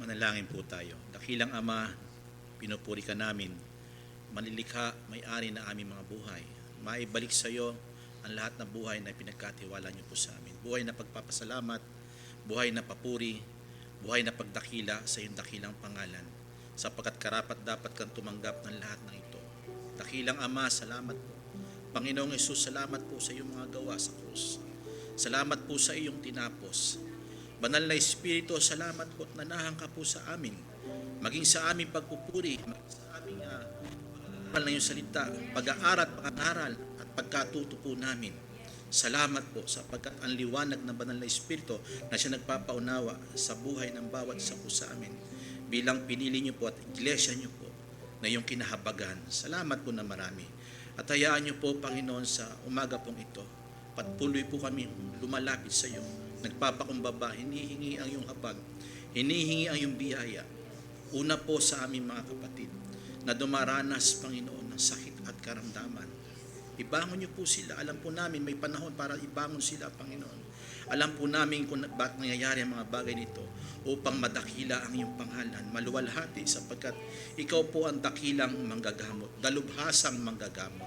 Manalangin po tayo. Dakilang Ama, pinupuri ka namin, manilikha, may-ari na aming mga buhay. Maibalik sa iyo ang lahat ng buhay na pinagkatiwala niyo po sa amin. Buhay na pagpapasalamat, buhay na papuri, buhay na pagdakila sa iyong dakilang pangalan. Sapagkat karapat dapat kang tumanggap ng lahat ng ito. Dakilang Ama, salamat po. Panginoong Hesus, salamat po sa iyong mga gawa sa krus. Salamat po sa iyong tinapos. Banal na Espiritu, salamat po at nanahan ka po sa amin. Maging sa aming pagpupuri, maging sa aming pag-aaral ng iyong salita, pag-aaral, pangaral at pagkatuto po namin. Salamat po sapagkat ang liwanag ng Banal na Espiritu na siya nagpapaunawa sa buhay ng bawat isa po sa amin bilang pinili niyo po at iglesia niyo po na iyong kinahabagan. Salamat po na marami. At hayaan niyo po, Panginoon, sa umaga pong ito, patuloy po kami lumalapit sa iyo. Nagpapakumbaba, hinihingi ang iyong habag, hinihingi ang iyong biyaya. Una po sa aming mga kapatid na dumaranas, Panginoon, ng sakit at karamdaman. Ibangon niyo po sila. Alam po namin may panahon para ibangon sila, Panginoon. Alam po namin kung bakit nangyayari ang mga bagay nito upang madakila ang iyong pangalan, maluwalhati sapagkat ikaw po ang dakilang manggagamot, dalubhasang manggagamot.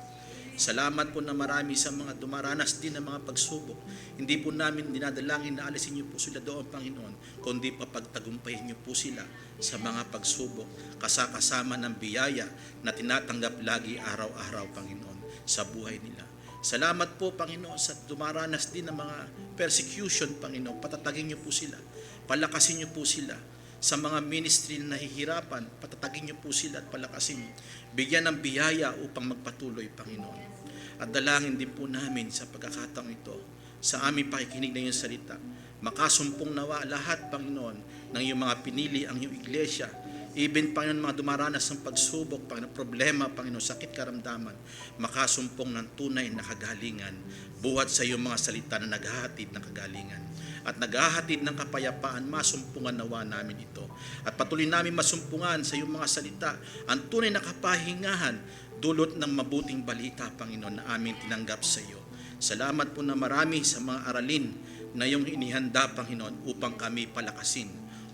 Salamat po na marami sa mga dumaranas din ng mga pagsubok. Hindi po namin dinadalangin na alisin niyo po sila doon, Panginoon, kundi papagtagumpayin niyo po sila sa mga pagsubok, kasakasama ng biyaya na tinatanggap lagi araw-araw, Panginoon, sa buhay nila. Salamat po, Panginoon, sa dumaranas din ng mga persecution, Panginoon. Patatagin niyo po sila. Palakasin niyo po sila. Sa mga ministry na nahihirapan, patatagin niyo po sila at palakasin. Bigyan ng biyaya upang magpatuloy, Panginoon. At dalangin din po namin sa pagkakataong ito, sa aming pakikinig ng iyong salita, makasumpong nawa lahat, Panginoon, ng iyong mga pinili, ang iyong iglesia, even, Panginoon, mga dumaranas ng pagsubok, Panginoon, problema, Panginoon, sakit, karamdaman, makasumpong ng tunay na kagalingan, buhat sa iyong mga salita na naghahatid ng kagalingan at naghahatid ng kapayapaan, masumpungan nawa namin ito. At patuloy namin masumpungan sa iyong mga salita ang tunay na kapahingahan, dulot ng mabuting balita, Panginoon, na aming tinanggap sa iyo. Salamat po na marami sa mga aralin na iyong inihanda, Panginoon, upang kami palakasin,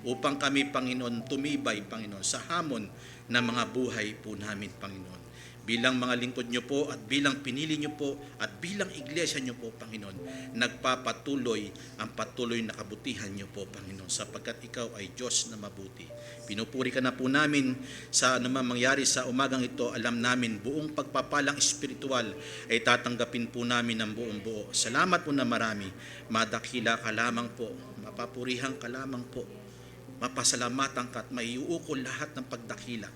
upang kami, Panginoon, tumibay, Panginoon, sa hamon na mga buhay po namin, Panginoon. Bilang mga lingkod niyo po at bilang pinili niyo po at bilang iglesia niyo po, Panginoon, nagpapatuloy ang patuloy na kabutihan niyo po, Panginoon, sapagkat ikaw ay Diyos na mabuti. Pinupuri ka na po namin sa anumang mangyari sa umagang ito. Alam namin buong pagpapalang espiritual ay tatanggapin po namin ng buong buo. Salamat po na marami. Madakila ka lamang po, mapapurihan ka lamang po, mapasalamatan ka at maiuukol lahat ng pagdakila.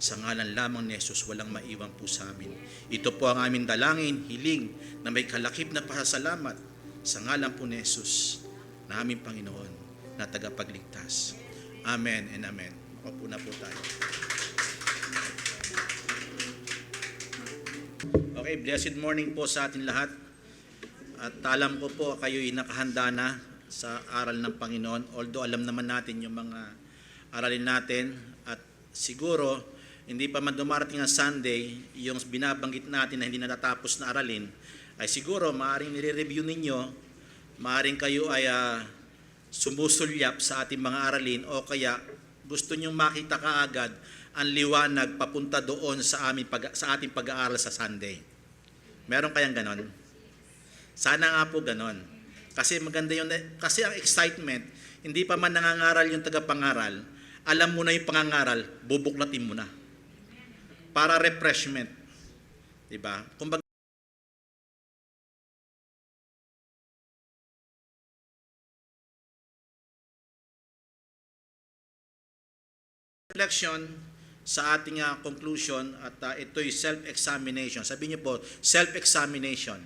Sa ngalan lamang ni Jesus, walang maiwan po sa amin. Ito po ang aming dalangin, hiling na may kalakip na pasasalamat sa ngalan po ni Jesus na aming Panginoon na tagapagligtas. Amen and amen. Mapo na po tayo. Okay, blessed morning po sa atin lahat. At alam ko po kayo'y nakahanda na sa aral ng Panginoon. Although alam naman natin yung mga aralin natin at siguro hindi pa man dumarating ang Sunday, yung binabanggit natin na hindi natatapos na aralin, ay siguro maaaring nire-review ninyo, maaaring kayo ay sumusulyap sa ating mga aralin o kaya gusto nyong makita kaagad ang liwanag papunta doon sa ating pag-aaral sa Sunday. Meron kayang ganon? Sana nga po ganon. Kasi maganda yun, kasi ang excitement, hindi pa man nangangaral yung tagapangaral, alam mo na yung pangangaral, bubuklatin mo na. Para refreshment. Diba? Kumbaga, reflection sa ating conclusion at ito'y self-examination. Sabi niyo po, self-examination.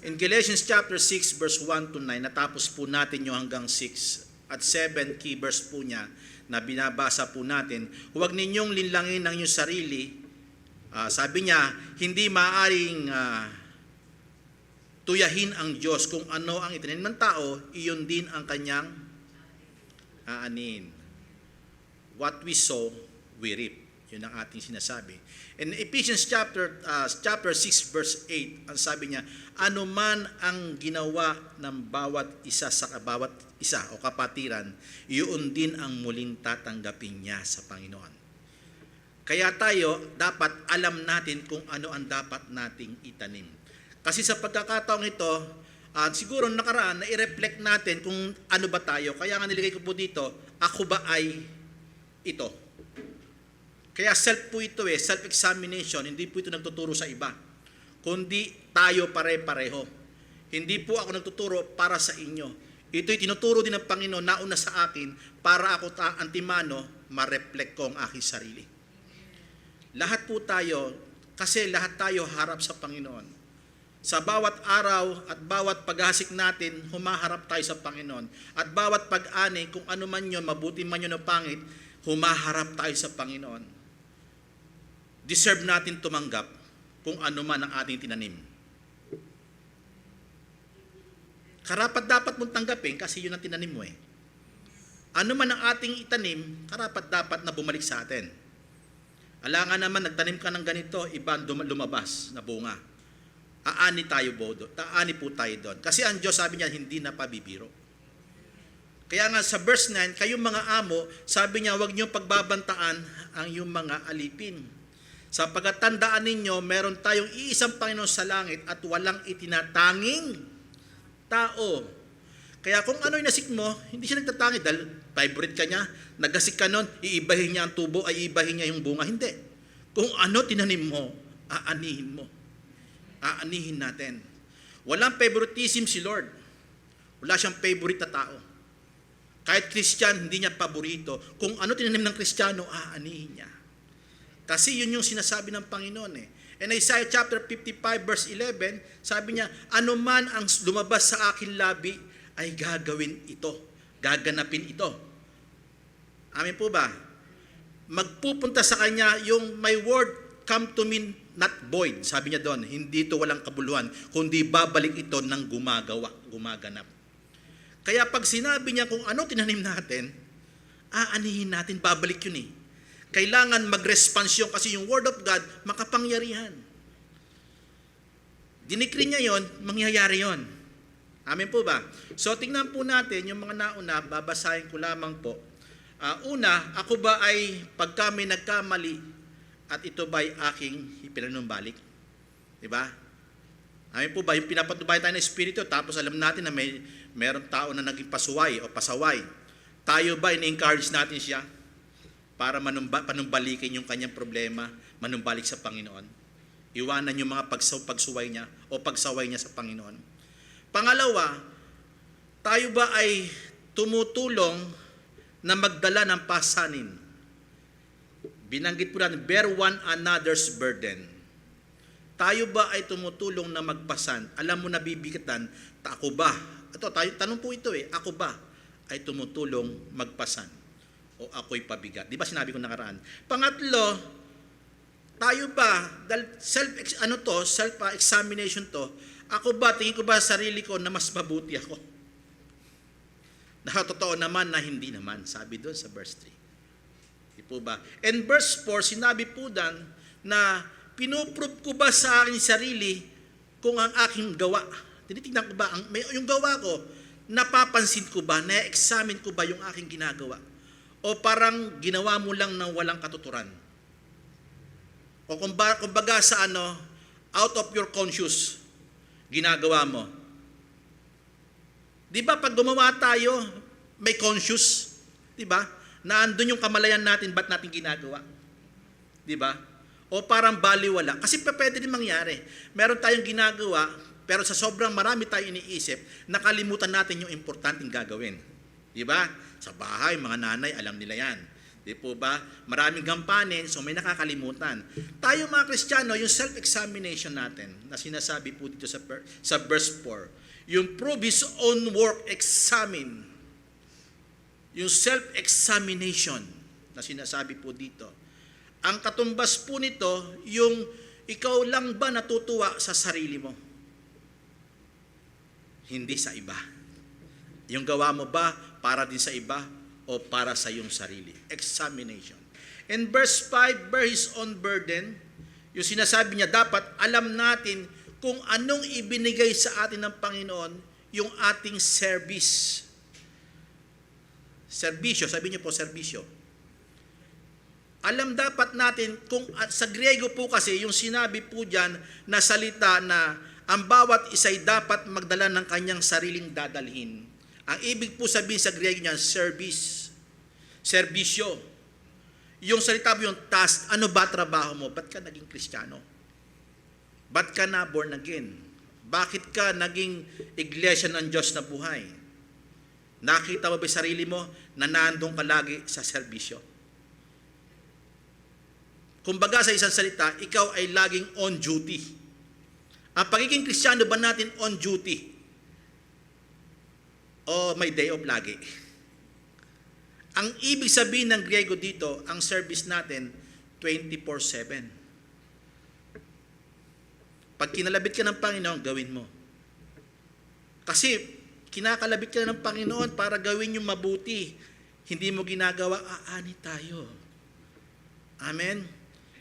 In Galatians chapter 6 verse 1 to 9, natapos po natin yung hanggang 6 at 7 key verse po niya na binabasa po natin. Huwag ninyong linlangin ang inyong sarili. Sabi niya, hindi maaaring tuyahin ang Diyos kung ano ang itinanim ng tao, iyon din ang kanyang aanin. What we sow, we reap. Yun ang ating sinasabi. In Ephesians chapter 6 verse 8, ang sabi niya, ano man ang ginawa ng bawat isa o kapatiran, yun din ang muling tatanggapin niya sa Panginoon. Kaya tayo, dapat alam natin kung ano ang dapat nating itanim. Kasi sa pagkakataong ito, siguro nakaraan, na-reflect natin kung ano ba tayo. Kaya nga nilagay ko po dito, ako ba ay ito? Kaya self po ito self-examination, hindi po ito nagtuturo sa iba. Kundi tayo pare-pareho. Hindi po ako nagtuturo para sa inyo. Ito'y tinuturo din ng Panginoon nauna sa akin para ako antimano ma-reflect ko ang aking sarili. Lahat po tayo, kasi lahat tayo harap sa Panginoon. Sa bawat araw at bawat paghasik natin, humaharap tayo sa Panginoon. At bawat pag-ani, kung ano man yun, mabuti man yun o pangit, humaharap tayo sa Panginoon. Deserve natin tumanggap kung ano man ang ating tinanim. Karapat dapat mong tanggapin kasi yun ang tinanim mo . Ano man ang ating itanim, karapat dapat na bumalik sa atin. Alangan naman, nagtanim ka ng ganito, iba lumabas na bunga. Aani po tayo doon. Kasi ang Diyos, sabi niya, hindi na pabibiro. Kaya nga sa verse 9, kayong mga amo, sabi niya, huwag niyo pagbabantaan ang iyong mga alipin. Sapagkat tandaan ninyo, meron tayong iisang Panginoon sa langit at walang itinatanging tao. Kaya kung ano'y nasik mo, hindi siya nagtatangi dahil favorite ka niya, nagasik ka nun, iibahin niya ang tubo, ay iibahin niya yung bunga. Hindi. Kung ano tinanim mo, aanihin mo. Aanihin natin. Walang favoritism si Lord. Wala siyang favorite na tao. Kahit Christian, hindi niya paborito. Kung ano tinanim ng Kristiyano, aanihin niya. Kasi yun yung sinasabi ng Panginoon . In Isaiah chapter 55 verse 11, sabi niya, ano man ang lumabas sa akin labi, ay gagawin ito. Gaganapin ito. Amin po ba? Magpupunta sa kanya yung my word come to me not void. Sabi niya doon, hindi ito walang kabuluhan, kundi babalik ito ng gumaganap. Kaya pag sinabi niya kung ano tinanim natin, aanihin natin, babalik yun . Kailangan mag-response kasi yung Word of God, makapangyarihan. Dinikri niya yon, mangyayari yon. Amen po ba? So tingnan po natin yung mga nauna, babasahin ko lamang po. Una, ako ba ay pag kami nagkamali at ito ba ay aking ipinanumbalik? Diba? Amen po ba? Yung pinapatubay tayo ng Espiritu, tapos alam natin na meron tao na naging pasuway o pasaway. Tayo ba in-encourage natin siya para panumbalikin yung kanyang problema, manumbalik sa Panginoon? Iwanan yung mga pagsuway niya o pagsaway niya sa Panginoon. Pangalawa, tayo ba ay tumutulong na magdala ng pasanin? Binanggit po natin, bear one another's burden. Tayo ba ay tumutulong na magpasan? Alam mo na bibigatan, ako ba? Tanong po ito ako ba ay tumutulong magpasan? O ako'y pabigat. Di ba sinabi ko nakaraan? Pangatlo, tayo ba, dahil self-examination to, ako ba, tingin ko ba sa sarili ko na mas mabuti ako? Nakatotoo naman na hindi naman, sabi doon sa verse 3. Di po ba? And verse 4, sinabi po doon na pinuprove ko ba sa aking sarili kung ang aking gawa, tinitignan ko ba, yung gawa ko, napapansin ko ba, na-examine ko ba yung aking ginagawa? O parang ginawa mo lang ng walang katuturan? O kumbaga sa out of your conscious, ginagawa mo. Di ba pag gumawa tayo, may conscious? Di ba? Na andun yung kamalayan natin, ba't natin ginagawa? Di ba? O parang baliwala. Kasi pwede din mangyari. Meron tayong ginagawa, pero sa sobrang marami tayong iniisip, nakalimutan natin yung importanteng gagawin. Di ba? Sa bahay, mga nanay, alam nila yan. Di po ba? Maraming gampanin, so may nakakalimutan. Tayo mga Kristiyano, yung self-examination natin, na sinasabi po dito sa verse 4, yung prove his own work, examine. Yung self-examination na sinasabi po dito. Ang katumbas po nito, yung ikaw lang ba natutuwa sa sarili mo? Hindi sa iba. Yung gawa mo ba para din sa iba o para sa iyong sarili? Examination. In verse 5, bear His own burden. Yung sinasabi niya, dapat alam natin kung anong ibinigay sa atin ng Panginoon, yung ating service. Serbisyo, sabi niyo po, serbisyo. Alam dapat natin kung sa Griego po kasi yung sinabi po diyan na salita na ang bawat isa'y dapat magdala ng kanyang sariling dadalhin. Ang ibig po sabihin sa Griego niyan, service. Serbisyo. Yung salita mo yung task, ano ba trabaho mo? Ba't ka naging Kristiyano? Ba't ka na born again? Bakit ka naging iglesia ng Diyos na buhay? Nakita mo ba sarili mo na nandun ka lagi sa serbisyo? Kumbaga sa isang salita, ikaw ay laging on duty. Ang pagiging Kristiyano ba natin on duty? O may day off lagi? Ang ibig sabihin ng Griego dito, ang service natin, 24/7. Pag kinalabit ka ng Panginoon, gawin mo. Kasi kinakalabit ka ng Panginoon para gawin yung mabuti. Hindi mo ginagawa, aani tayo. Amen?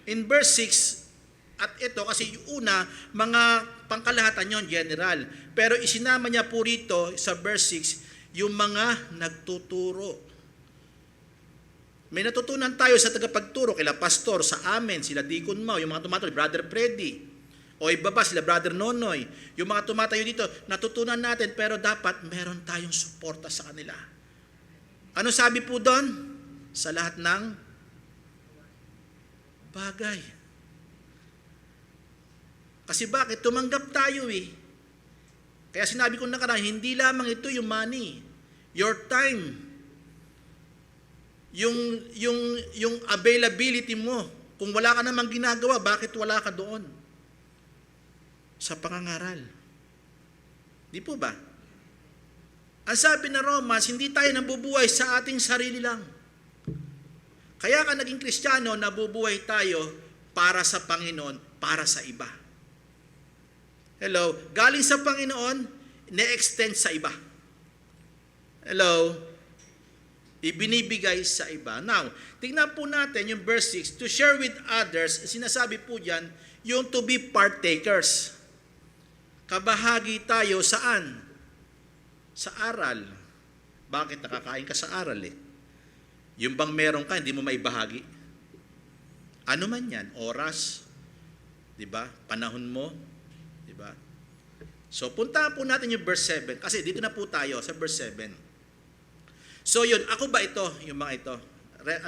In verse 6, at ito kasi yung una, mga pangkalahatan yon general. Pero isinama niya po rito sa verse 6, yung mga nagtuturo. May natutunan tayo sa tagapagturo, kila pastor, sa amin, sila Deacon Mau, yung mga tumatayo, Brother Freddy, o iba ba, sila Brother Nonoy, yung mga tumatayo dito, natutunan natin, pero dapat meron tayong suporta sa kanila. Ano sabi po doon? Sa lahat ng bagay. Kasi bakit? Tumanggap tayo eh. Kaya sinabi ko nakaraan, hindi lamang ito yung money, your time, yung availability mo. Kung wala ka namang ginagawa, bakit wala ka doon? Sa pangangaral. Di po ba? Ang sabi na Romans, hindi tayo nabubuhay sa ating sarili lang. Kaya ka naging Kristiyano, nabubuhay tayo para sa Panginoon, para sa iba. Hello? Galing sa Panginoon, ne-extend sa iba. Hello? Ibinibigay sa iba. Now, tingnan po natin yung verse 6. To share with others, sinasabi po dyan, yung to be partakers. Kabahagi tayo saan? Sa aral. Bakit nakakain ka sa aral eh? Yung bang meron ka, hindi mo maibahagi. Ano man yan? Oras, di ba? Panahon mo, di ba? So, puntahan po natin yung verse 7. Kasi dito na po tayo sa verse 7. So yun, ako ba ito? Yung mga ito.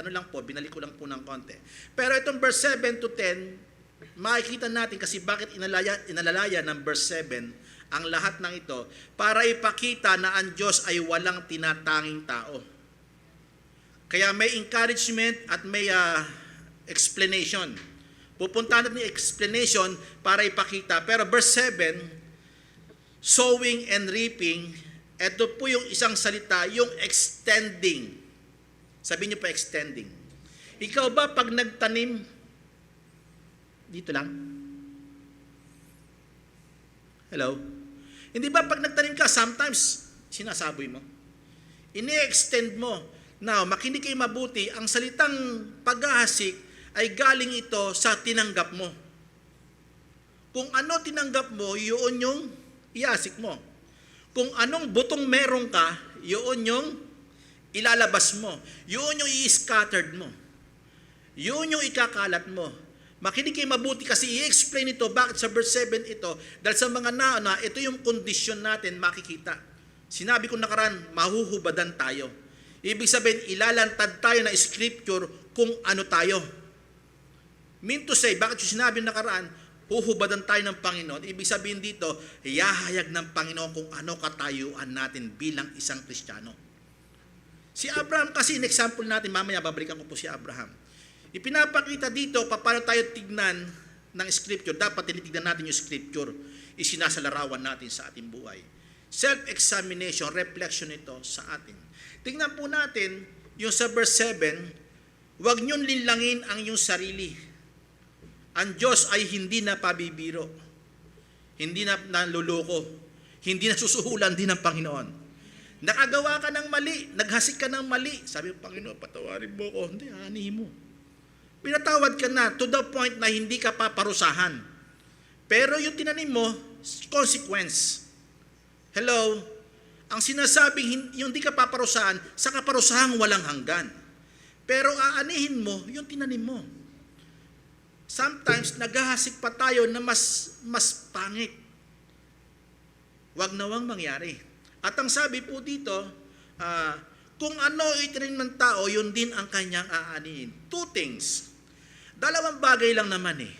Ano lang po, binalik ko lang po ng konti. Pero itong verse 7 to 10, makikita natin kasi bakit inalalaya ng verse 7 ang lahat ng ito para ipakita na ang Diyos ay walang tinatanging tao. Kaya may encouragement at may explanation. Pupuntahan natin yung explanation para ipakita. Pero verse 7, sowing and reaping, ito po yung isang salita, yung extending. Sabi niyo pa extending. Ikaw ba pag nagtanim, dito lang? Hello? Hindi ba pag nagtanim ka, sometimes, sinasaboy mo? Ini-extend mo. Now, makinig kayo mabuti, ang salitang paghahasik ay galing ito sa tinanggap mo. Kung ano tinanggap mo, yun yung iasik mo. Kung anong butong meron ka, yun yung ilalabas mo. Yun yung i-scattered mo. Yun yung ikakalat mo. Makinig kayo mabuti kasi i-explain ito bakit sa verse 7 ito. Dahil sa mga nauna, ito yung kondisyon natin makikita. Sinabi ko nakaraan, mahuhubadan tayo. Ibig sabihin, ilalantad tayo na scripture kung ano tayo. Mean to say, bakit yung sinabi nakaraan, huhubadan tayo ng Panginoon. Ibig sabihin dito, ihahayag ng Panginoon kung ano katayuan natin bilang isang Kristiyano. Si Abraham kasi, in example natin, mamaya babalikan ko po si Abraham. Ipinapakita dito, paano tayo tignan ng Scripture. Dapat tinitignan natin yung Scripture. Isinasalarawan natin sa ating buhay. Self-examination, reflection ito sa atin. Tingnan po natin, yung sa verse 7, huwag niyong linlangin ang iyong sarili. Ang Diyos ay hindi na pabibiro, hindi na naluloko, hindi na susuhulan din ng Panginoon. Nakagawa ka ng mali, naghasik ka ng mali. Sabi ng Panginoon, patawarin mo ko. Hindi, ani mo. Pinatawad ka na to the point na hindi ka paparusahan. Pero yung tinanim mo, consequence. Hello? Ang sinasabing yung hindi ka paparusahan, sa kaparusahang walang hanggan. Pero aanihin mo yung tinanim mo. Sometimes, naghahasik pa tayo na mas pangit. Wag nawang mangyari. At ang sabi po dito, kung ano itinanim ng tao, yun din ang kanyang aanihin. Two things. Dalawang bagay lang naman eh.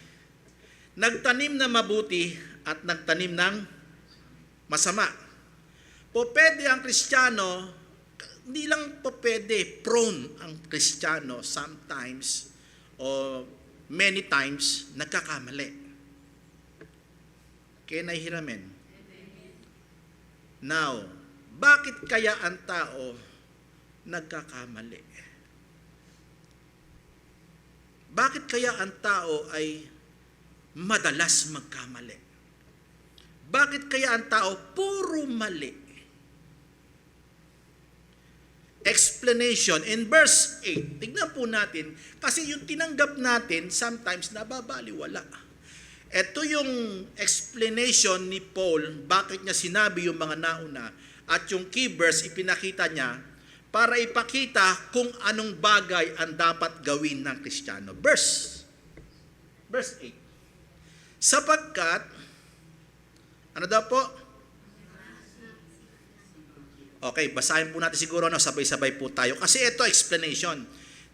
Nagtanim na mabuti at nagtanim ng masama. Po pwede ang Kristiyano, hindi lang po pwede, prone ang Kristiyano sometimes o many times nagkakamali. Can I hear amen? Now, bakit kaya ang tao nagkakamali? Bakit kaya ang tao ay madalas magkamali? Bakit kaya ang tao puro mali? Explanation in verse 8. Tignan po natin, kasi yung tinanggap natin sometimes nababaliwala. Ito yung explanation ni Paul, bakit niya sinabi yung mga nauna, at yung key verse ipinakita niya para ipakita kung anong bagay ang dapat gawin ng Kristiyano. Verse 8. Sapagkat, ano daw po? Okay, basahin po natin siguro, sabay-sabay po tayo. Kasi ito explanation.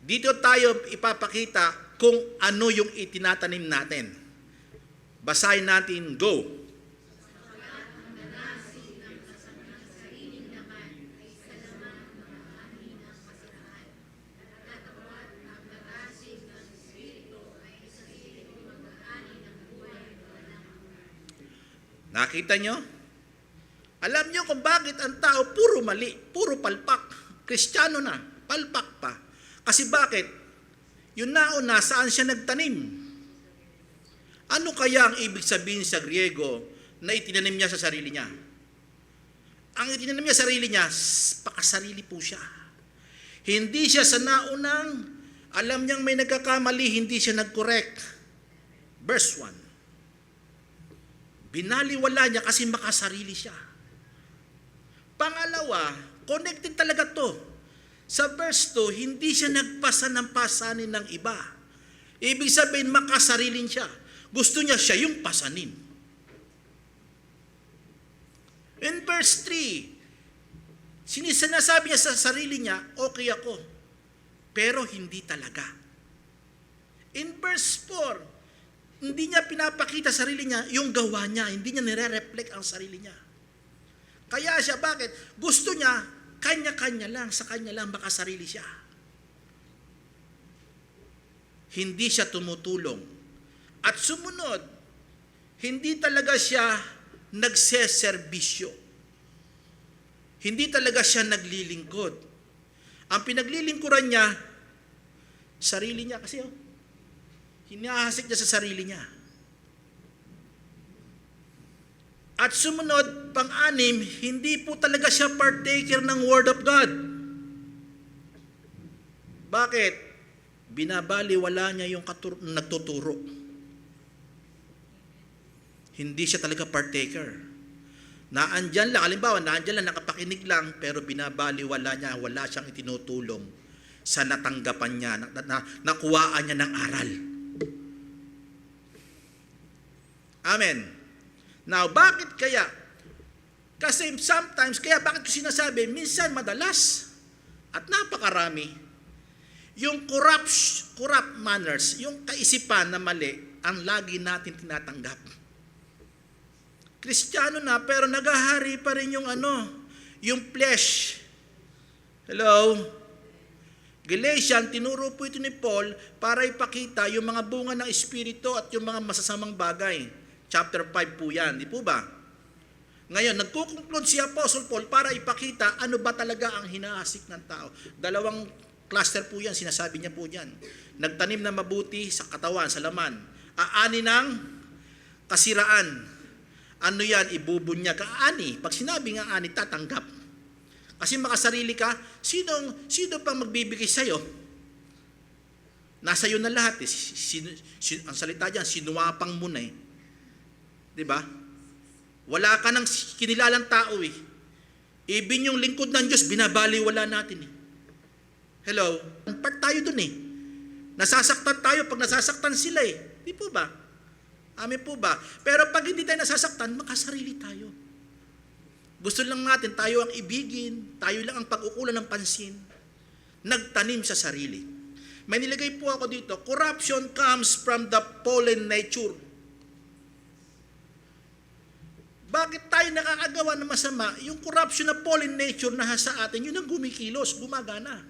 Dito tayo ipapakita kung ano yung itinatanim natin. Basahin natin, go. Nakita nyo? Alam nyo kung bakit ang tao puro mali, puro palpak. Kristiyano na, palpak pa. Kasi bakit? Yung nauna, saan siya nagtanim? Ano kaya ang ibig sabihin sa Griego na itinanim niya sa sarili niya? Ang itinanim niya sa sarili niya, pakasarili po siya. Hindi siya sa naunang, alam niyang may nagkakamali, hindi siya nag-correct. Verse 1. Binaliwala niya kasi makasarili siya. Pangalawa, connected talaga to. Sa verse 2, hindi siya nagpasa ng pasanin ng iba. Ibig sabihin, makasarilin siya. Gusto niya siya yung pasanin. In verse 3, sinasabi niya sa sarili niya, okay ako. Pero hindi talaga. In verse 4, hindi niya pinapakita sarili niya yung gawa niya. Hindi niya nire-reflect ang sarili niya. Kaya siya, bakit? Gusto niya, kanya-kanya lang, sa kanya lang makasarili siya. Hindi siya tumutulong. At sumunod, hindi talaga siya nagseserbisyo. Hindi talaga siya naglilingkod. Ang pinaglilingkuran niya, sarili niya kasi hinahasik niya sa sarili niya. At sumunod, pang-anim, hindi po talaga siya partaker ng Word of God. Bakit? Binabaliwala niya yung nagtuturo. Hindi siya talaga partaker. Naandyan lang, halimbawa, naandyan lang, nakapakinig lang, pero binabaliwala niya, wala siyang itinutulong sa natanggapan niya, nakuhaan niya ng aral. Amen. Now, bakit kaya? Kasi sometimes, kaya bakit ko sinasabi, minsan madalas at napakarami, yung corrupt manners, yung kaisipan na mali, ang lagi natin tinatanggap. Kristiyano na, pero nagahari pa rin yung yung flesh. Hello? Galatians, tinuro po ito ni Paul para ipakita yung mga bunga ng Espiritu at yung mga masasamang bagay. Chapter 5 po yan, di po ba? Ngayon, nagkukonklud si Apostle Paul para ipakita ano ba talaga ang hinaasik ng tao. Dalawang cluster po yan, sinasabi niya po yan. Nagtanim na mabuti sa katawan, sa laman. Aani ng kasiraan. Ano yan? Ibubunyag. Aani. Pag sinabi nga ani, tatanggap. Kasi makasarili ka, sino pa magbibigay sa'yo Nasa iyo na lahat eh. Ang salita diyan, sinuwapang mo na eh. 'Di ba? Wala ka nang kinilalang tao eh. Even yung lingkod ng Diyos, binabaliwala natin eh. Hello? Part tayo dun eh. Nasasaktan tayo pag nasasaktan sila eh. Di po ba? Amen po ba? Pero pag hindi tayo nasasaktan, makasarili tayo. Gusto lang natin, tayo ang ibigin, tayo lang ang pag-ukulan ng pansin. Nagtanim sa sarili. May nilagay po ako dito, corruption comes from the fallen nature. Bakit tayo nakakagawa ng masama? Yung corruption na fallen nature na sa atin, yun ang gumikilos, gumagana.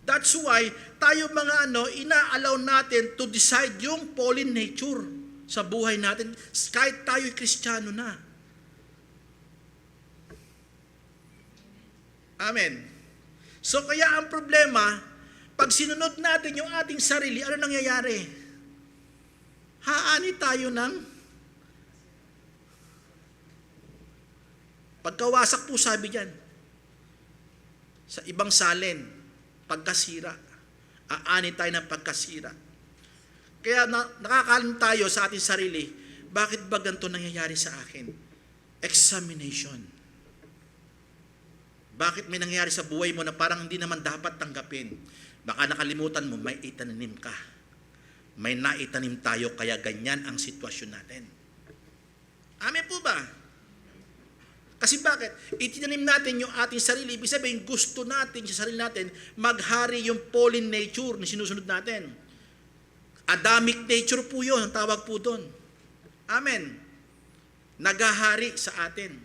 That's why tayo mga ina-allow natin to decide yung fallen nature sa buhay natin kahit tayo'y Kristiyano na. Amen. So kaya ang problema, pag sinunod natin yung ating sarili, ano nangyayari? Haani tayo ng pagkawasak po, sabi diyan. Sa ibang salin, pagkasira. Aani tayo ng pagkasira. Kaya nakakalam tayo sa ating sarili, bakit ba ganito nangyayari sa akin? Examination. Bakit may nangyayari sa buhay mo na parang hindi naman dapat tanggapin? Baka nakalimutan mo, may itanim ka. May naitanim tayo, kaya ganyan ang sitwasyon natin. Amen po ba? Kasi bakit? Itinanim natin yung ating sarili. Ibig sabihin, gusto natin sa sarili natin maghari yung fallen nature na sinusunod natin. Adamic nature po yun, ang tawag po doon. Amen. Naghahari sa atin.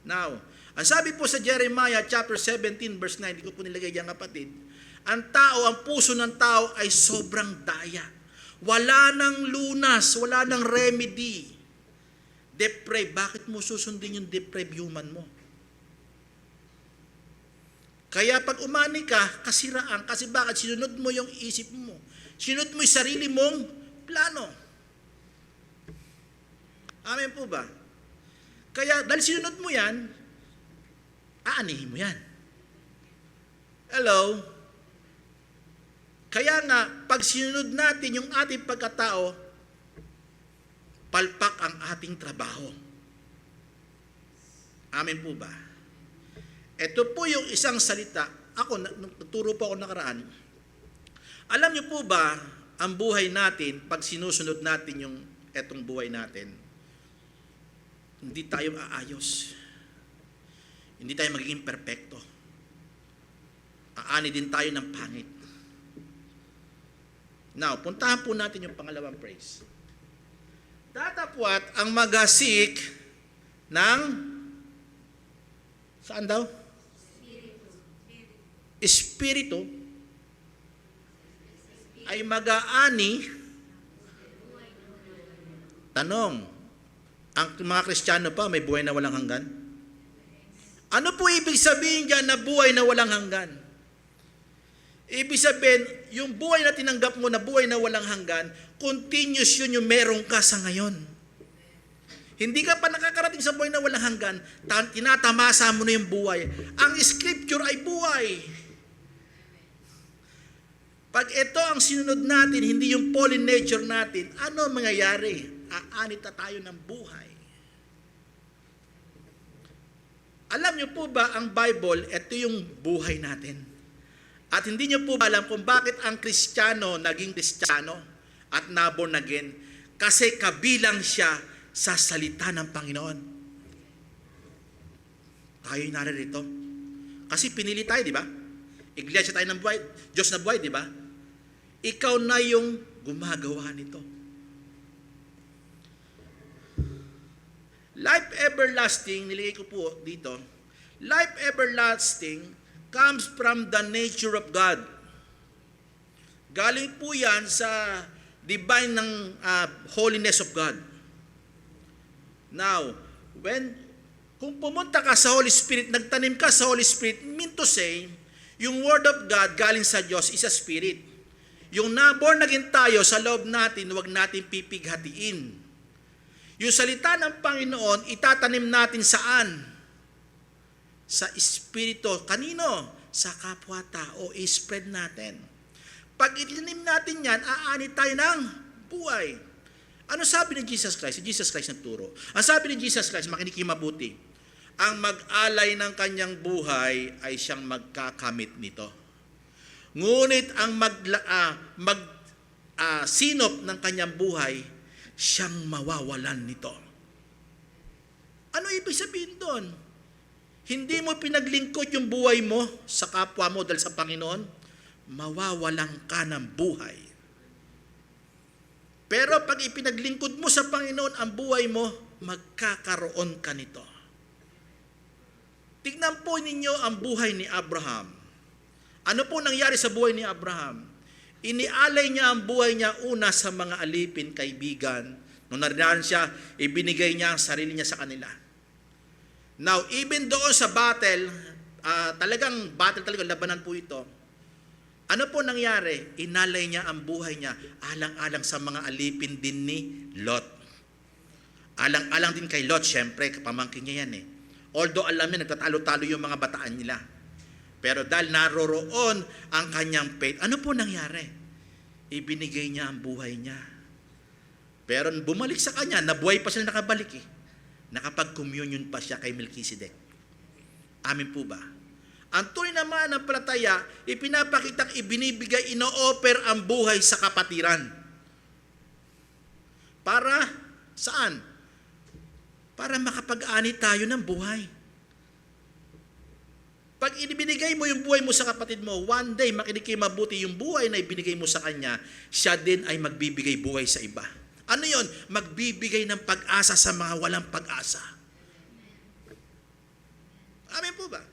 Now, ang sabi po sa Jeremiah chapter 17 verse 9, hindi ko po nilagay diyan kapatid, ang puso ng tao ay sobrang daya. Wala nang lunas, wala nang remedy. Depraved. Bakit mo susundin yung depraved human mo? Kaya pag umani ka, kasiraan. Kasi bakit? Sinunod mo yung isip mo. Sinunod mo yung sarili mong plano. Amen po ba? Kaya dahil sinunod mo yan, aanihin mo yan. Hello? Kaya nga, pag sinunod natin yung ating pagkatao, palpak ang ating trabaho. Amen po ba? Ito po yung isang salita. Ako, nagturo po ako nakaraan. Alam niyo po ba, ang buhay natin, pag sinusunod natin yung etong buhay natin, hindi tayo aayos. Hindi tayo magiging perpekto. Aani din tayo ng pangit. Now, puntahan po natin yung pangalawang praise. Datapwat ang magasik ng saan daw? Espiritu ay mag-aani. Tanong, ang mga Kristiyano pa may buhay na walang hanggan? Ano po ibig sabihin dyan na buhay na walang hanggan? Ibig sabihin, yung buhay na tinanggap mo na buhay na walang hanggan, continuous yun yung meron ka sa ngayon. Hindi ka pa nakakarating sa buhay na walang hanggan, tinatamasa mo na yung buhay. Ang scripture ay buhay. Pag ito ang sinunod natin, hindi yung fallen nature natin, ano mangyayari? Aanit na tayo ng buhay. Alam niyo po ba ang Bible, ito yung buhay natin. At hindi niyo po alam kung bakit ang Kristiyano naging Kristiyano at naborn again. Kasi kabilang siya sa salita ng Panginoon. Tayo'y naririto. Kasi pinili tayo, di ba? Iglesia tayo ng buhay, Diyos na buhay, di ba? Ikaw na yung gumagawa nito. Life everlasting, nilagay ko po dito, life everlasting comes from the nature of God. Galing po yan sa divine ng holiness of God. Now, kung pumunta ka sa Holy Spirit, nagtanim ka sa Holy Spirit, mean to say, yung Word of God galing sa Diyos is a Spirit. Yung naborn naging tayo sa loob natin, huwag natin pipighatiin. Yung salita ng Panginoon, itatanim natin saan? Sa Espiritu. Kanino? sa kapwa-tao. I-spread natin. Pag itinim natin yan, aani tayo ng buhay. Ano sabi ni Jesus Christ? Si Jesus Christ nagturo. Ang sabi ni Jesus Christ, makinig kayo mabuti, ang mag-alay ng kanyang buhay ay siyang magkakamit nito. Ngunit ang sinop ng kanyang buhay, siyang mawawalan nito. Ano ibig sabihin doon? Hindi mo pinaglingkod yung buhay mo sa kapwa mo dahil sa Panginoon, mawawalan ka ng buhay. Pero pag ipinaglingkod mo sa Panginoon ang buhay mo, magkakaroon ka nito. Tignan po ninyo ang buhay ni Abraham. Ano po nangyari sa buhay ni Abraham? Inialay niya ang buhay niya una sa mga alipin, kaibigan. Nung narinaan siya, ibinigay niya ang sarili niya sa kanila. Now, even doon sa battle, talagang battle talaga, labanan po ito. Ano po nangyari? Inalay niya ang buhay niya alang-alang sa mga alipin din ni Lot. Alang-alang din kay Lot, syempre, pamangkin niya yan eh. Although alam niya, nagtatalo-talo yung mga bataan nila. Pero dahil naroroon ang kanyang faith, ano po nangyari? Ibinigay niya ang buhay niya. Pero bumalik sa kanya, nabuhay pa siya nakabalik eh. Nakapag-communion pa siya kay Melchizedek. Amin po ba? Ang tunay na mananampalataya, ipinapakitang ibinibigay, ino-offer ang buhay sa kapatiran. Para saan? Para makapag-ani tayo ng buhay. Pag ibinigay mo yung buhay mo sa kapatid mo, one day, makinig kayo mabuti, yung buhay na ibinigay mo sa kanya, siya din ay magbibigay buhay sa iba. Ano yon? Magbibigay ng pag-asa sa mga walang pag-asa. Amen po ba?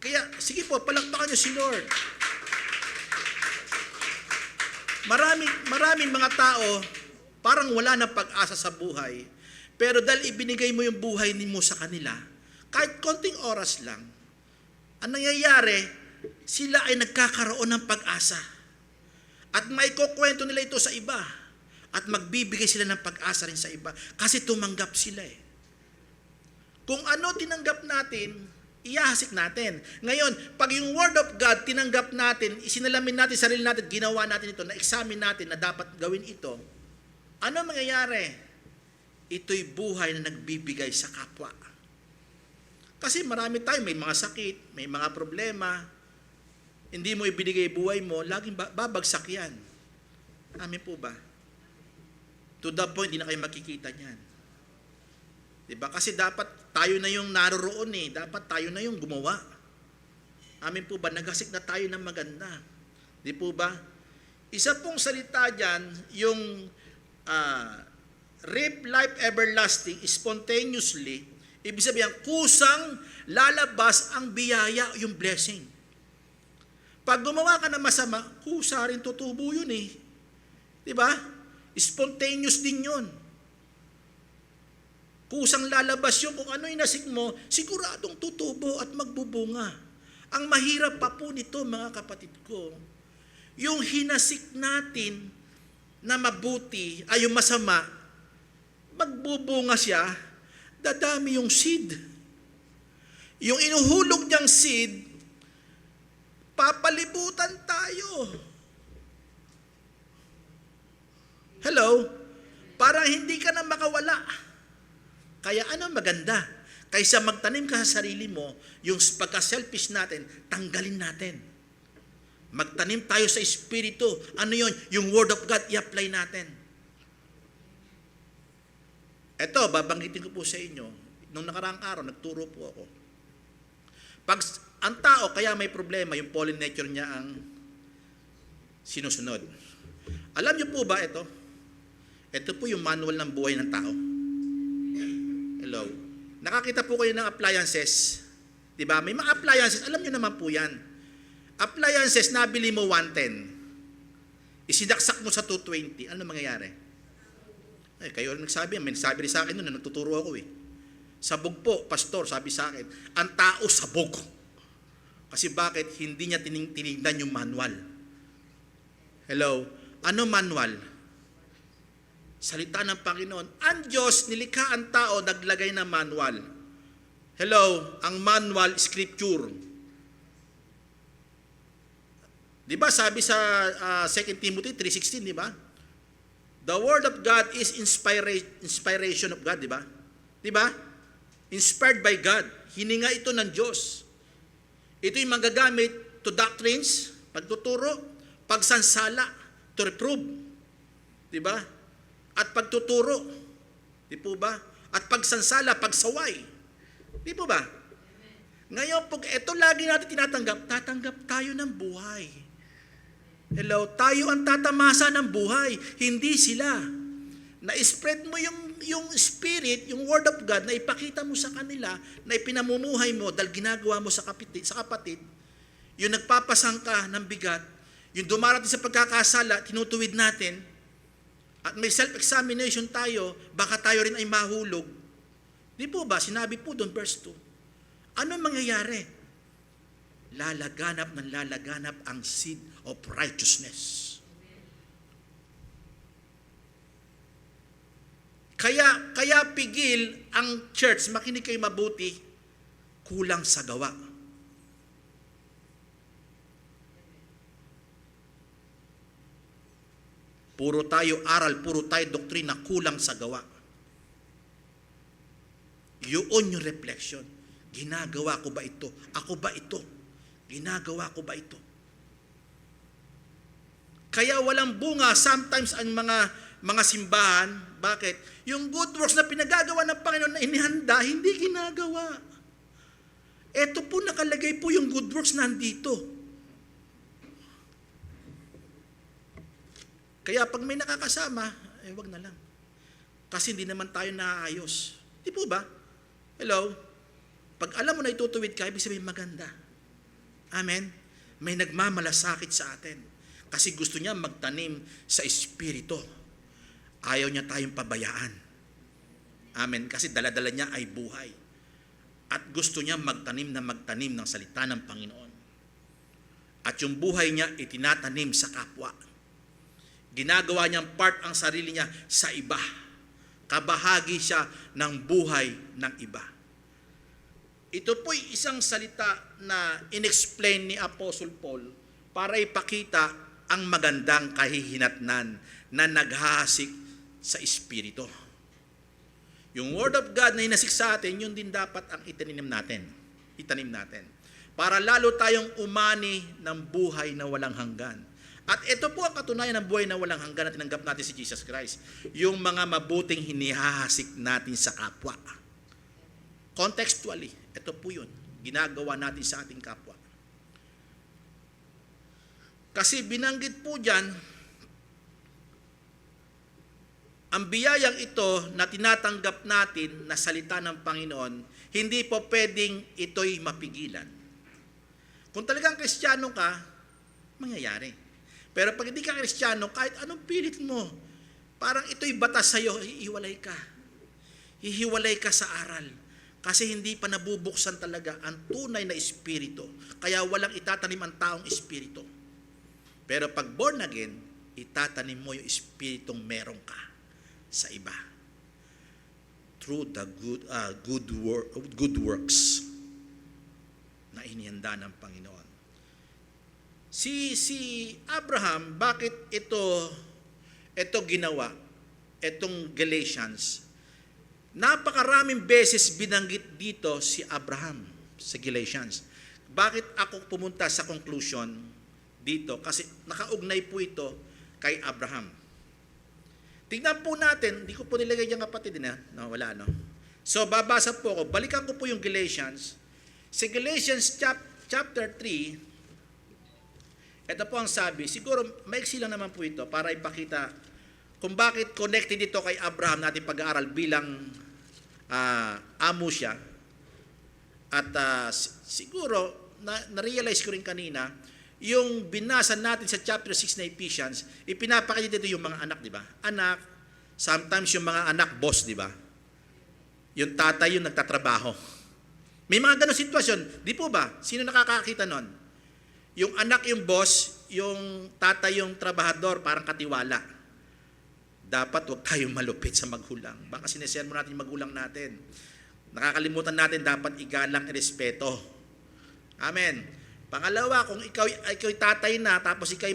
Kaya, sige po, palakpakan niyo si Lord. Maraming mga tao, parang wala na pag-asa sa buhay. Pero dahil ibinigay mo yung buhay mo sa kanila, kahit konting oras lang, ang nangyayari, sila ay nagkakaroon ng pag-asa. At maikukwento nila ito sa iba. At magbibigay sila ng pag-asa rin sa iba. Kasi tumanggap sila eh. Kung ano tinanggap natin, ihahasik natin. Ngayon, pag yung Word of God tinanggap natin, isinalamin natin, sarili natin, ginawa natin ito, na-examine natin na dapat gawin ito, ano mangyayari? Ito'y buhay na nagbibigay sa kapwa. Kasi marami tayo, may mga sakit, may mga problema, hindi mo ibinigay buhay mo, laging babagsak yan. Amin po ba? To the point, hindi na kayo makikita niyan. Diba? Kasi dapat tayo na yung naroroon eh. Dapat tayo na yung gumawa. Amin po ba? Naghasik na tayo ng maganda. Di po ba? Isa pong salita dyan, yung reap life everlasting spontaneously, ibig sabihin, kusang lalabas ang biyaya, yung blessing. Pag gumawa ka ng masama, kusa rin tutubo yun eh. Diba? Spontaneous din yun. Kusang lalabas yun, kung ano inasik mo, siguradong tutubo at magbubunga. Ang mahirap pa po nito, mga kapatid ko, yung hinasik natin na mabuti, ay yung masama, magbubunga siya, dadami yung seed. Yung inuhulog niyang seed, papalibutan tayo. Hello? Parang hindi ka na makawala. Kaya ano maganda? Kaysa magtanim ka sa sarili mo, yung pagka-selfish natin, tanggalin natin. Magtanim tayo sa Espiritu. Ano yun? Yung Word of God, i-apply natin. Ito, babanggitin ko po sa inyo. Nung nakaraang araw, nagturo po ako. Pag ang tao, kaya may problema, yung fallen nature niya ang sinusunod. Alam niyo po ba ito? Ito po yung manual ng buhay ng tao. Hello? Nakakita po kayo ng appliances. Diba? May mga appliances, alam niyo naman po yan. Appliances, nabili mo 110. Isinaksak mo sa 220. Ano mangyayari? Eh, kayo nagsabi, may nagsabi rin sa akin noon, nagtuturo ako eh. Sabog po, pastor, sabi sa akin, ang tao sabog. Kasi bakit? Hindi niya tinignan yung manual. Hello? Ano manual? Salita ng Panginoon. Ang Diyos, nilikha ang tao, naglagay ng manual. Hello? Ang manual, scripture. Di ba sabi sa 2 Timothy 3:16, di ba? The word of God is inspiration of God, di ba? Di ba? Inspired by God. Hininga ito ng Diyos. Ito yung magagamit to doctrines, pagtuturo, pagsansala, to reprove. Di ba? At pagtuturo. Di po ba? At pagsansala, pagsaway. Di po ba? Ngayon, pag ito lagi natin tinatanggap, tatanggap tayo ng buhay. Hello, tayo ang tatamasa ng buhay, hindi sila. Na-spread mo yung spirit, yung word of God, na ipakita mo sa kanila, na ipinamumuhay mo dahil ginagawa mo sa kapatid, yung nagpapasangka ng bigat, yung dumarating sa pagkakasala, tinutuwid natin, at may self-examination tayo, baka tayo rin ay mahulog. Di po ba? Sinabi po doon, verse 2. Ano mangyayari? Lalaganap ang seed of righteousness. Kaya pigil ang church, makinig kayo mabuti, kulang sa gawa. Puro tayo aral, puro tayo doktrina, kulang sa gawa. Yun yung reflection. Ginagawa ko ba ito? Ako ba ito? Ginagawa ko ba ito? Kaya walang bunga sometimes ang mga simbahan. Bakit? Yung good works na pinagagawa ng Panginoon na inihanda, hindi ginagawa. Ito po nakalagay po yung good works nandito. Kaya pag may nakakasama, wag na lang. Kasi hindi naman tayo naayos. Di po ba? Hello? Pag alam mo na itutuwid ka, ibig sabihin maganda. Amen? May nagmamalasakit sa atin. Kasi gusto niya magtanim sa Espiritu. Ayaw niya tayong pabayaan. Amen? Kasi daladala niya ay buhay. At gusto niya magtanim ng salita ng Panginoon. At yung buhay niya itinatanim sa kapwa. Ginagawa niyang part ang sarili niya sa iba. Kabahagi siya ng buhay ng iba. Ito po'y isang salita na inexplain ni Apostle Paul para ipakita ang magandang kahihinatnan na naghahasik sa Espiritu. Yung Word of God na hinasik sa atin, yun din dapat ang itanim natin. Para lalo tayong umani ng buhay na walang hanggan. At ito po ang katunayan ng buhay na walang hanggan na tinanggap natin si Jesus Christ. Yung mga mabuting hinihahasik natin sa kapwa. Contextually, ito po yun. Ginagawa natin sa ating kapwa. Kasi binanggit po dyan, ang biyayang ito na tinatanggap natin na salita ng Panginoon, hindi po pwedeng ito'y mapigilan. Kung talagang Kristiyano ka, mangyayari. Pero pag hindi ka Kristiyano, kahit anong pilit mo, parang ito'y batas sa'yo, hihiwalay ka. Hihiwalay ka sa aral. Kasi hindi pa nabubuksan talaga ang tunay na espiritu. Kaya walang itatanim ang taong espiritu. Pero pag born again, itatanim mo yung espiritong meron ka sa iba. Through the good works na inihanda ng Panginoon. Si Abraham, bakit ito ginawa? Itong Galatians. Napakaraming beses binanggit dito si Abraham sa Galatians. Bakit ako pumunta sa conclusion dito? Kasi nakaugnay po ito kay Abraham. Tingnan po natin, hindi ko po nilagay dyan kapatid na. No, wala, no? So, babasa po ako. Balikan ko po yung Galatians. Sa Galatians chapter 3, ito po ang sabi, siguro maiksi lang naman po ito para ipakita kung bakit connected ito kay Abraham natin pag-aaral bilang amo siya. At siguro, na-realize ko rin kanina, yung binasa natin sa chapter 6 na Ephesians, ipinapakita dito yung mga anak, di ba? Anak, sometimes yung mga anak, boss, di ba? Yung tatay yung nagtatrabaho. May mga ganong sitwasyon, di po ba? Sino nakakakita nun? Yung anak yung boss, yung tatay yung trabahador, parang katiwala. Dapat huwag tayong malupit sa magulang. Baka sinesermo natin yung magulang natin. Nakakalimutan natin dapat igalang irespeto. Amen. Pangalawa, kung ikaw tatay na, tapos ikaw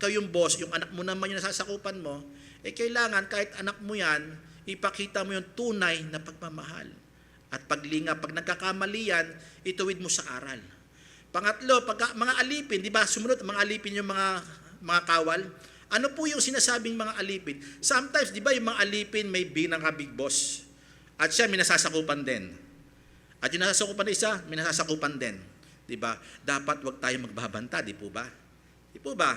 yung boss, yung anak mo naman yung nasasakupan mo, kailangan kahit anak mo yan, ipakita mo yung tunay na pagmamahal. At paglinga, pag nagkakamali yan, ituwid mo sa aral. Pangatlo, mga alipin, di ba, sumunod, mga alipin yung mga kawal. Ano po yung sinasabing mga alipin? Sometimes, di ba, yung mga alipin may binang ka big boss. At siya, may nasasakupan din. At yung nasasakupan na isa, may nasasakupan din. Di ba? Dapat wag tayo magbabanta, di po ba? Di po ba?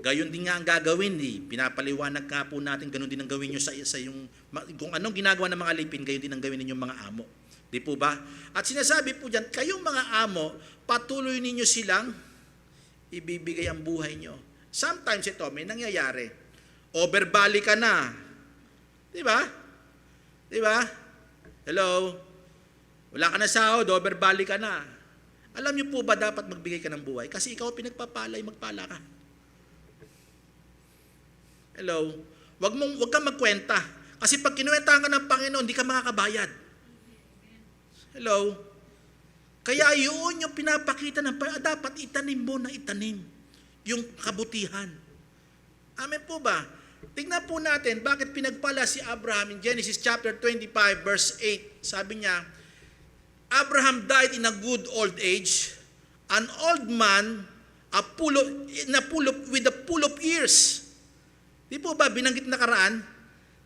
Gayon din nga ang gagawin, pinapaliwanag nga po natin, ganon din ang gawin nyo sa yung, kung anong ginagawa ng mga alipin, gayon din ang gawin ninyong mga amo. Di po ba? At sinasabi po dyan, kayong mga amo, patuloy ninyo silang ibibigay ang buhay nyo. Sometimes ito, may nangyayari. Overbali ka na. Di ba? Di ba? Hello? Wala ka na sahod, overbali ka na. Alam niyo po ba dapat magbigay ka ng buhay? Kasi ikaw pinagpapalay, magpala ka. Hello? Wag kang magkwenta. Kasi pag kinuwentahan ka ng Panginoon, hindi ka makakabayad. Hello? Kaya yun yung pinapakita ng Panginoon. Dapat itanim mo na itanim yung kabutihan. Amen po ba? Tingnan po natin bakit pinagpala si Abraham in Genesis chapter 25 verse 8. Sabi niya, Abraham died in a good old age, an old man, with a full of years. Di po ba binanggit na karaan?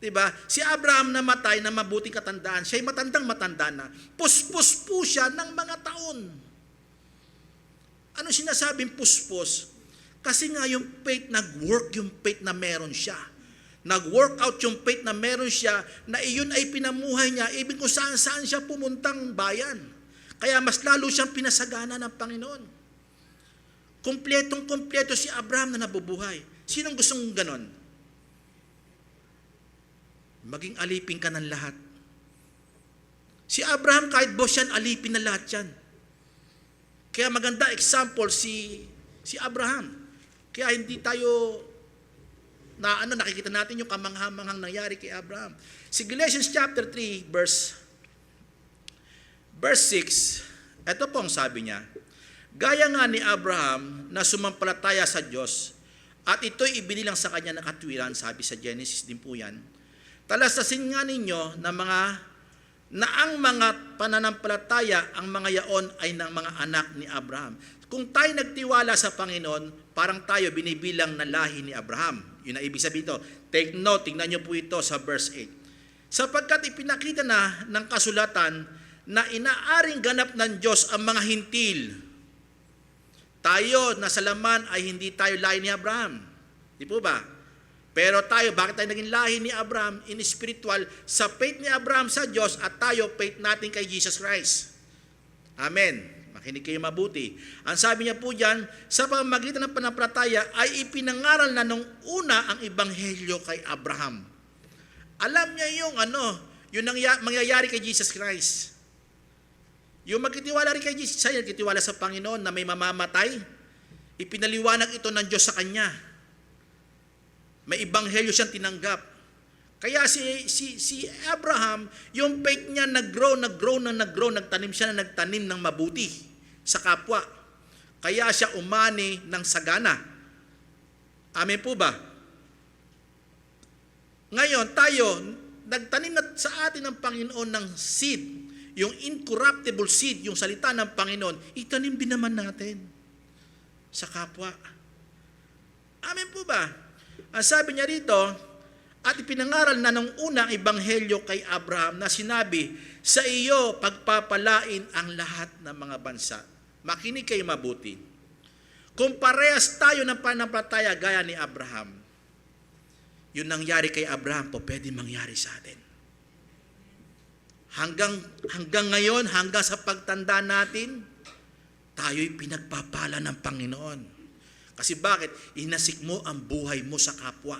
Di ba? Si Abraham namatay na mabuting katandaan. Siya'y matanda na. Puspos po siya ng mga taon. Ano sinasabing puspos? Kasi nga yung faith nag-work, yung faith na meron siya. Nag-work out yung faith na meron siya, na iyon ay pinamuhay niya, ibig kung saan siya pumuntang bayan. Kaya mas lalo siyang pinasagana ng Panginoon. Kumpletong-kumpleto si Abraham na nabubuhay. Sinong gustong ganon? Maging alipin ka ng lahat. Si Abraham, kahit boss yan, alipin na lahat yan. Kaya maganda example si Abraham. Kaya hindi tayo nakikita natin yung kamanghamanghang nangyari kay Abraham. Si Galatians chapter 3 verse 6, ito pong sabi niya, gaya nga ni Abraham na sumampalataya sa Diyos at ito'y ibinilang sa kanya na katwiran, sabi sa Genesis din po yan. Talastasin nga ninyo na ang mga pananampalataya, ang mga yaon ay ng mga anak ni Abraham. Kung tayo nagtiwala sa Panginoon, parang tayo binibilang na lahi ni Abraham. Yun ang ibig sabihin ito. Take note, tingnan nyo po ito sa verse 8. Sapagkat ipinakita na ng kasulatan na inaaring ganap ng Diyos ang mga hintil. Tayo na sa laman ay hindi tayo lahi ni Abraham. Di po ba? Pero tayo, bakit tayo naging lahi ni Abraham in spiritual? Sa faith ni Abraham sa Diyos at tayo, faith natin kay Jesus Christ. Amen. Makinig kayo mabuti. Ang sabi niya po dyan, sa pamamagitan ng panampalataya ay ipinangaral na nung una ang ebanghelyo kay Abraham. Alam niya yung mangyayari kay Jesus Christ. Yung magkitiwala rin kay Jesus, siya nagkitiwala sa Panginoon na may mamamatay, ipinaliwanag ito ng Diyos sa kanya. May ebanghelyo siyang tinanggap. Kaya si Abraham, yung faith niya nag-grow, nagtanim siya na nagtanim ng mabuti sa kapwa. Kaya siya umani ng sagana. Amen po ba? Ngayon, tayo, nagtanim na sa atin ng Panginoon ng seed, yung incorruptible seed, yung salita ng Panginoon, itanim din naman natin sa kapwa. Amen po ba? Ang sabi niya rito, at ipinangaral na nung una ang ebanghelyo kay Abraham na sinabi, sa iyo pagpapalain ang lahat ng mga bansa. Makinig kayo mabuti. Kung parehas tayo ng panampalataya gaya ni Abraham, yun nangyari kay Abraham po, pwede mangyari sa atin. Hanggang ngayon, hanggang sa pagtanda natin, tayo'y pinagpapala ng Panginoon. Kasi bakit? Inasik mo ang buhay mo sa kapwa.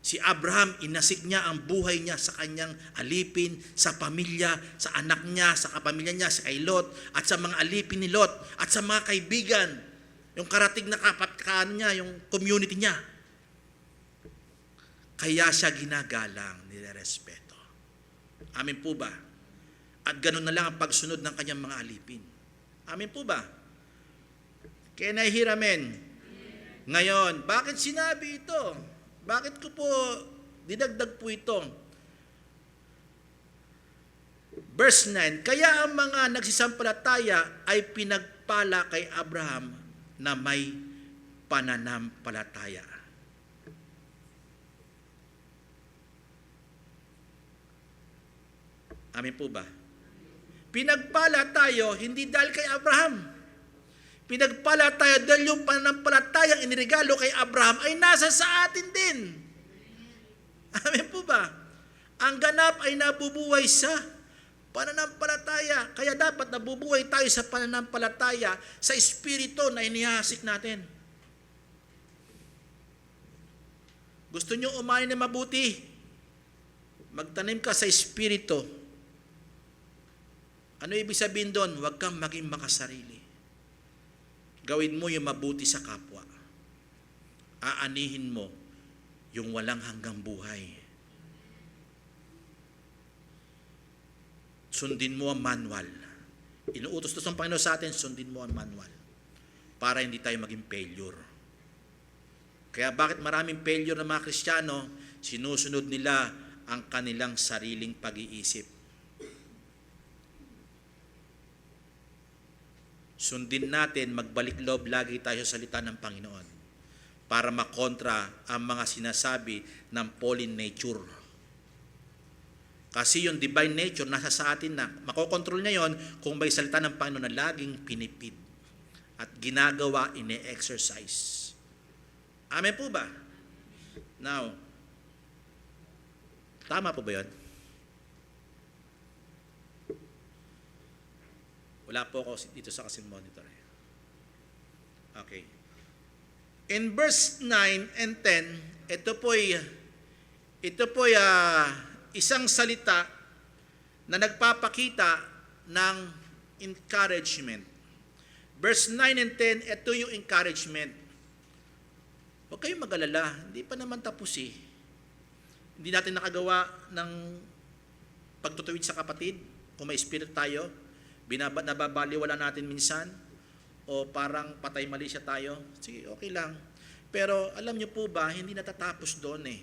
Si Abraham, inasik niya ang buhay niya sa kanyang alipin, sa pamilya, sa anak niya, sa kapamilya niya, sa kay Lot, at sa mga alipin ni Lot, at sa mga kaibigan, yung karatig na niya, yung community niya. Kaya siya ginagalang, nilerespeto. Amen po ba? At ganun na lang ang pagsunod ng kanyang mga alipin. Amen po ba? Can I hear amen? Ngayon, bakit sinabi ito? Bakit ko po dinagdag po ito? Verse 9, kaya ang mga nagsisampalataya ay pinagpala kay Abraham na may pananampalataya. Amin po ba? Pinagpala tayo hindi dahil kay Abraham. Pinagpala tayo dahil yung pananampalatayang inirigalo kay Abraham ay nasa sa atin din. Amin po ba? Ang ganap ay nabubuhay sa pananampalataya. Kaya dapat nabubuhay tayo sa pananampalataya sa espiritu na inihasik natin. Gusto nyo umain na mabuti? Magtanim ka sa espiritu. Ano ibig sabihin doon? Huwag kang maging makasarili. Gawin mo yung mabuti sa kapwa. Aanihin mo yung walang hanggang buhay. Sundin mo ang manual. Inuutos to ng Panginoon sa atin, sundin mo ang manual. Para hindi tayo maging failure. Kaya bakit maraming failure ng mga Kristiyano? Sinusunod nila ang kanilang sariling pag-iisip. Sundin natin, magbalik loob lagi tayo sa salita ng Panginoon para makontra ang mga sinasabi ng fallen nature. Kasi yung divine nature nasa sa atin na. Makokontrol niya yon kung may salita ng Panginoon na laging pinipid at ginagawa, ine-exercise. Amen po ba? Now, tama po ba yun? Wala po ako dito sa kasing monitor. Okay. In verse 9 and 10, ito po'y isang salita na nagpapakita ng encouragement. Verse 9 and 10, ito yung encouragement. Huwag kayong mag-alala, hindi pa naman tapos eh. Hindi natin nakagawa ng pagtutuwid sa kapatid, kung may spirit tayo, nababaliwala natin minsan, o parang patay mali siya tayo, sige, okay lang. Pero alam niyo po ba, hindi natatapos doon eh.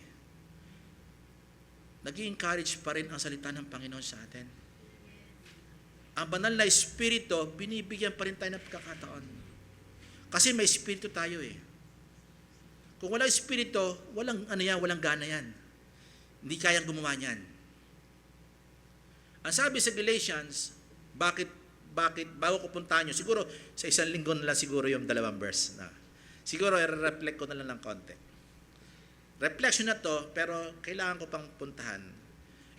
Nag-i-encourage pa rin ang salita ng Panginoon sa atin. Ang banal na espiritu, binibigyan pa rin tayo ng pagkakataon. Kasi may espiritu tayo eh. Kung walang espiritu, walang gana yan. Hindi kayang gumawa niyan. Ang sabi sa Galatians, bakit bago ko puntahan nyo, siguro sa isang linggo na lang siguro yung 2 verse na. Siguro i-reflect ko na lang ng konti. Reflection na to, pero kailangan ko pang puntahan.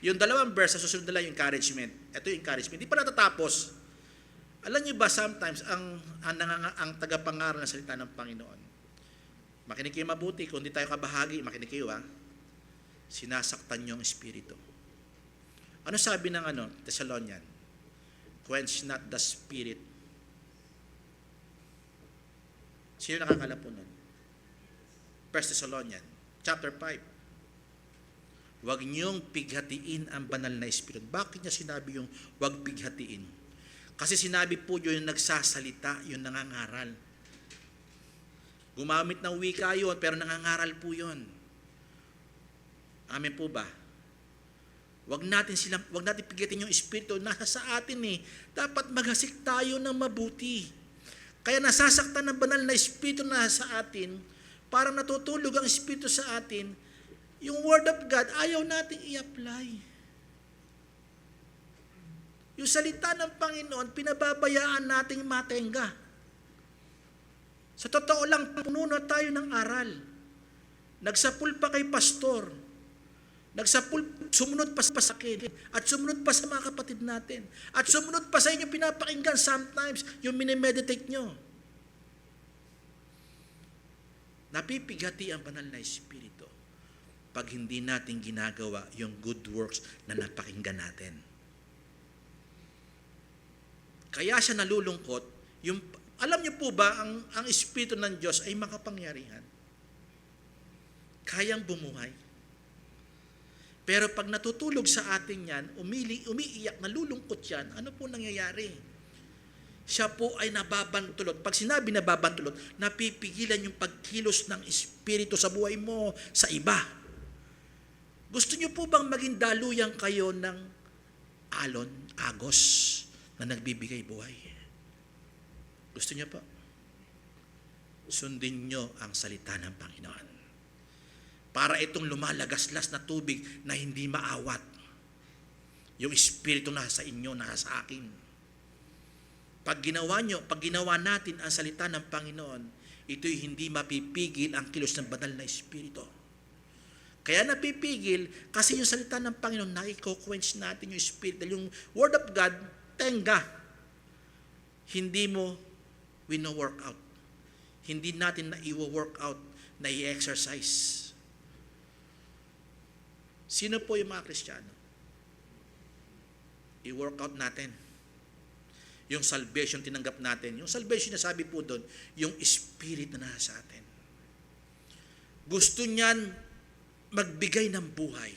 Yung 2 verse, sa susunod na lang yung encouragement. Ito yung encouragement. Hindi pa natatapos. Alam niyo ba, sometimes, ang tagapangaral ng salita ng Panginoon, makinig kayo mabuti, kung hindi tayo kabahagi, makinig kayo sinasaktan niyo ang espiritu. Ano sabi ng Thessalonian? Quench not the spirit. Sino nakakala po nun? 1 Thessalonian, chapter 5. Huwag niyong pighatiin ang banal na espiritu. Bakit niya sinabi yung huwag pighatiin? Kasi sinabi po yung nagsasalita, yung nangangaral. Gumamit ng wika yun, pero nangangaral po yun. Amen po ba? Wag natin pigitin yung espiritu, nasa sa atin eh. Dapat maghasik tayo ng mabuti. Kaya nasasaktan ng banal na espiritu na sa atin, parang natutulog ang espiritu sa atin, yung word of God, ayaw nating i-apply. Yung salita ng Panginoon, pinababayaan nating matenga. Sa totoo lang, puno na tayo ng aral. Nagsapul pa kay pastor. Sumunod pa sa akin, at sumunod pa sa mga kapatid natin, at sumunod pa sa inyo pinapakinggan sometimes, yung minimeditate nyo. Napipigati ang banal na espiritu pag hindi natin ginagawa yung good works na napakinggan natin. Kaya siya nalulungkot, alam niyo po ba, ang espiritu ng Diyos ay makapangyarihan. Kayang bumuhay. Pero pag natutulog sa atin yan, umiiyak, nalulungkot yan, ano po nangyayari? siya po ay nababantulot. Pag sinabi nababantulot, napipigilan yung pagkilos ng Espiritu sa buhay mo sa iba. Gusto niyo po bang maging daluyan kayo ng alon, agos, na nagbibigay buhay? Gusto niyo po? Sundin niyo ang salita ng Panginoon. Para itong lumalagaslas na tubig na hindi maawat. Yung Espiritu nasa inyo, nasa akin. Pag ginawa natin ang salita ng Panginoon, ito'y hindi mapipigil ang kilos ng banal na Espiritu. Kaya napipigil kasi yung salita ng Panginoon, naiko-quench natin yung Spirit. Dahil yung Word of God, tenga. Hindi mo wino-work out. Hindi natin na i-work out, na i-exercise. Sino po yung mga Kristiyano? I-work out natin. Yung salvation tinanggap natin. Yung salvation na sabi po doon, yung Spirit na nasa atin. Gusto niyan magbigay ng buhay.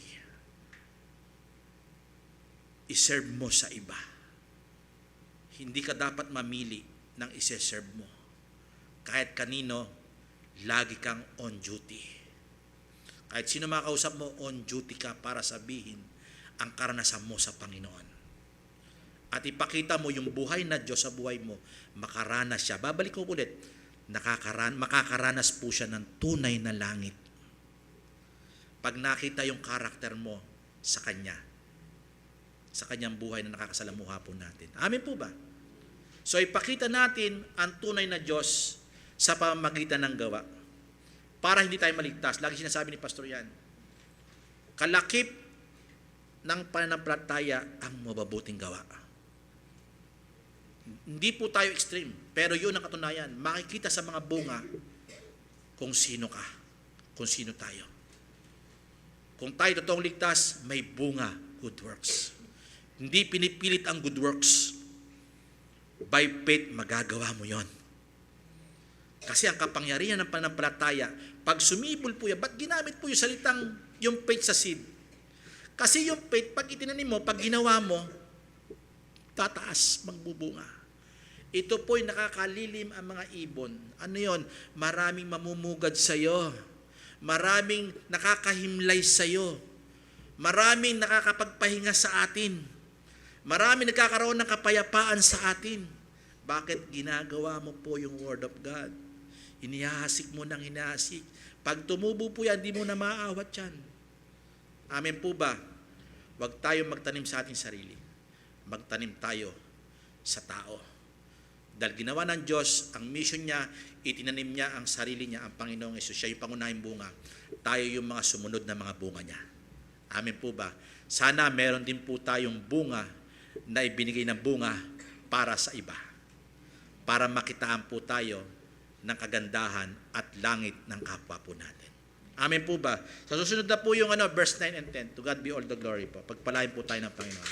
I-serve mo sa iba. Hindi ka dapat mamili ng i-serve mo. Kahit kanino, lagi kang on duty. Kahit sino makausap mo, on duty ka para sabihin ang karanasan mo sa Panginoon. At ipakita mo yung buhay na Diyos sa buhay mo, makaranas siya. Babalik ko ulit, makakaranas po siya ng tunay na langit. Pag nakita yung karakter mo sa Kanya, sa Kanyang buhay na nakakasalamuha po natin. Amen po ba? So ipakita natin ang tunay na Diyos sa pamamagitan ng gawa. Para hindi tayo maligtas. Lagi sinasabi ni Pastor yan, kalakip ng pananampalataya ang mababuting gawa. Hindi po tayo extreme, pero yun ang katunayan. Makikita sa mga bunga kung sino ka, kung sino tayo. Kung tayo totoong ligtas, may bunga, good works. Hindi pinipilit ang good works. By faith, magagawa mo yon. Kasi ang kapangyarihan ng pananampalataya, pag sumibol po yan, ba't ginamit po yung salitang yung faith sa seed? Kasi yung faith, pag itinanim mo, pag ginawa mo, tataas, magbubunga. Ito po'y nakakalilim ang mga ibon. Ano yon? Maraming mamumugad sa'yo. Maraming nakakahimlay sa'yo. Maraming nakakapagpahinga sa atin. Maraming nagkakaroon ng kapayapaan sa atin. Bakit ginagawa mo po yung Word of God? Hinihasik mo ng hinihasik. Pag tumubo po yan, di mo na maaawat yan. Amen po ba? Huwag tayo magtanim sa ating sarili. Magtanim tayo sa tao. Dahil ginawa ng Diyos, ang mission niya, itinanim niya ang sarili niya, ang Panginoong Yesus. Siya yung pangunahing bunga. Tayo yung mga sumunod na mga bunga niya. Amen po ba? Sana meron din po tayong bunga na ibinigay ng bunga para sa iba. Para makitaan po tayo ng kagandahan at langit ng kapwa po natin. Amen po ba? Sa susunod na po yung verse 9 and 10. To God be all the glory po. Pagpalain po tayo ng Panginoon.